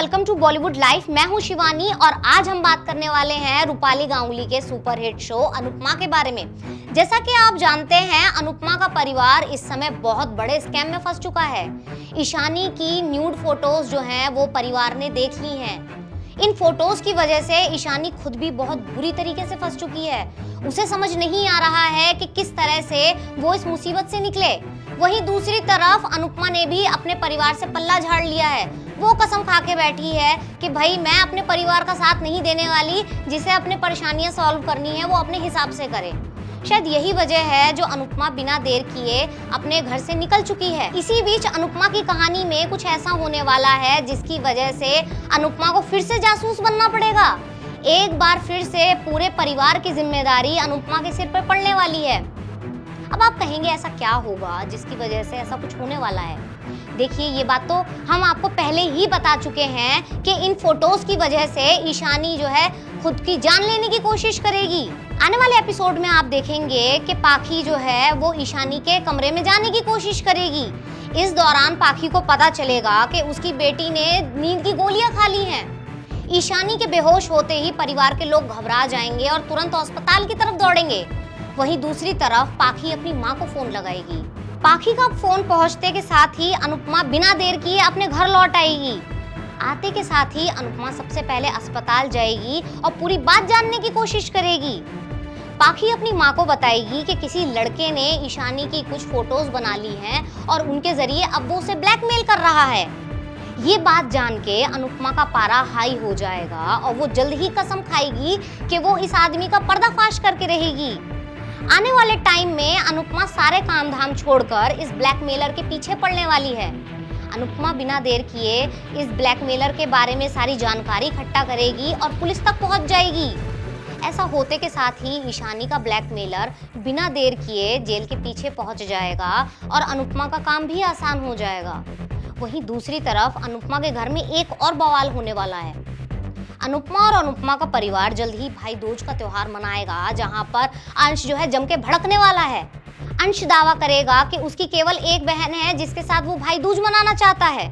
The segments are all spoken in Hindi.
Welcome to Bollywood life. मैं हूं शिवानी और आज हम बात करने वाले हैं रूपाली गांगुली के सुपरहिट शो अनुपमा के बारे में। जैसा कि आप जानते हैं, अनुपमा का परिवार इस समय बहुत बड़े स्कैम में फंस चुका है। ईशानी की न्यूड फोटोज जो हैं वो परिवार ने देख ली हैं। इन फोटोज की वजह से ईशानी खुद भी बहुत बुरी तरीके से फंस चुकी है। उसे समझ नहीं आ रहा है कि किस तरह से वो इस मुसीबत से निकले। वहीं दूसरी तरफ अनुपमा ने भी अपने परिवार से पल्ला झाड़ लिया है। वो कसम खा के बैठी है कि भाई मैं अपने परिवार का साथ नहीं देने वाली, जिसे अपने परेशानियां सॉल्व करनी है वो अपने हिसाब से करे। शायद यही वजह है जो अनुपमा बिना देर किए अपने घर से निकल चुकी है। इसी बीच अनुपमा की कहानी में कुछ ऐसा होने वाला है जिसकी वजह से अनुपमा को फिर से जासूस बनना पड़ेगा। एक बार फिर से पूरे परिवार की जिम्मेदारी अनुपमा के सिर पर पड़ने वाली है। अब आप कहेंगे ऐसा क्या होगा जिसकी वजह से ऐसा कुछ होने वाला है। देखिए, ये बात तो हम आपको पहले ही बता चुके हैं कि इन फोटोज की वजह से ईशानी जो है खुद की जान लेने की कोशिश करेगी। आने वाले एपिसोड में आप देखेंगे कि पाखी जो है वो ईशानी के कमरे में जाने की कोशिश करेगी। इस दौरान पाखी को पता चलेगा कि उसकी बेटी ने नींद की गोलियां खा ली हैं। ईशानी के बेहोश होते ही परिवार के लोग घबरा जाएंगे और तुरंत अस्पताल की तरफ दौड़ेंगे। वहीं दूसरी तरफ पाखी अपनी माँ को फोन लगाएगी। पाखी का फोन पहुंचते के साथ ही अनुपमा बिना देर किए अपने घर लौट आएगी। आते के साथ ही अनुपमा सबसे पहले अस्पताल जाएगी और पूरी बात जानने की कोशिश करेगी। पाखी अपनी माँ को बताएगी कि किसी लड़के ने ईशानी की कुछ फोटोज बना ली हैं और उनके जरिए अब वो उसे ब्लैकमेल कर रहा है। ये बात जान के अनुपमा का पारा हाई हो जाएगा और वो जल्द ही कसम खाएगी कि वो इस आदमी का पर्दाफाश करके रहेगी। आने वाले टाइम में अनुपमा सारे काम धाम छोड़कर इस ब्लैकमेलर के पीछे पड़ने वाली है। अनुपमा बिना देर किए इस ब्लैकमेलर के बारे में सारी जानकारी इकट्ठा करेगी और पुलिस तक पहुंच जाएगी। ऐसा होते के साथ ही ईशानी का ब्लैकमेलर बिना देर किए जेल के पीछे पहुंच जाएगा और अनुपमा का काम भी आसान हो जाएगा। वहीं दूसरी तरफ अनुपमा के घर में एक और बवाल होने वाला है। अनुपमा और अनुपमा का परिवार जल्द ही भाई दूज का त्योहार मनाएगा, जहां पर अंश जो है जम के भड़कने वाला है। अंश दावा करेगा कि उसकी केवल एक बहन है जिसके साथ वो भाई दूज मनाना चाहता है।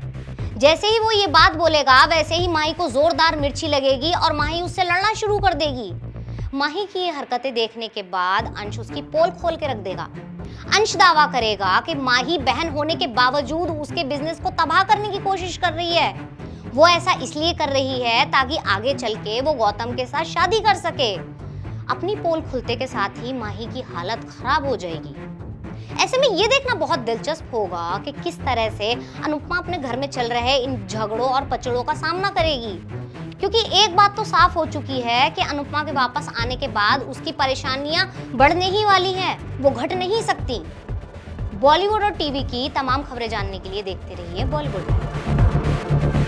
जैसे ही वो ये बात बोलेगा वैसे ही माही को जोरदार मिर्ची लगेगी और माही उससे लड़ना शुरू कर देगी। माही की ये हरकतें देखने के बाद अंश उसकी पोल खोल के रख देगा। अंश दावा करेगा कि माही बहन होने के बावजूद उसके बिजनेस को तबाह करने की कोशिश कर रही है। वो ऐसा इसलिए कर रही है ताकि आगे चल के वो गौतम के साथ शादी कर सके। अपनी पोल खुलते के साथ ही माही की हालत खराब हो जाएगी। ऐसे में ये देखना बहुत दिलचस्प होगा कि किस तरह से अनुपमा अपने घर में चल रहे इन झगड़ों और पचड़ों का सामना करेगी, क्योंकि एक बात तो साफ हो चुकी है कि अनुपमा के वापस आने के बाद उसकी परेशानियां बढ़ने ही वाली हैं, वो घट नहीं सकती। बॉलीवुड और टीवी की तमाम खबरें जानने के लिए देखते रहिए बॉलीवुड।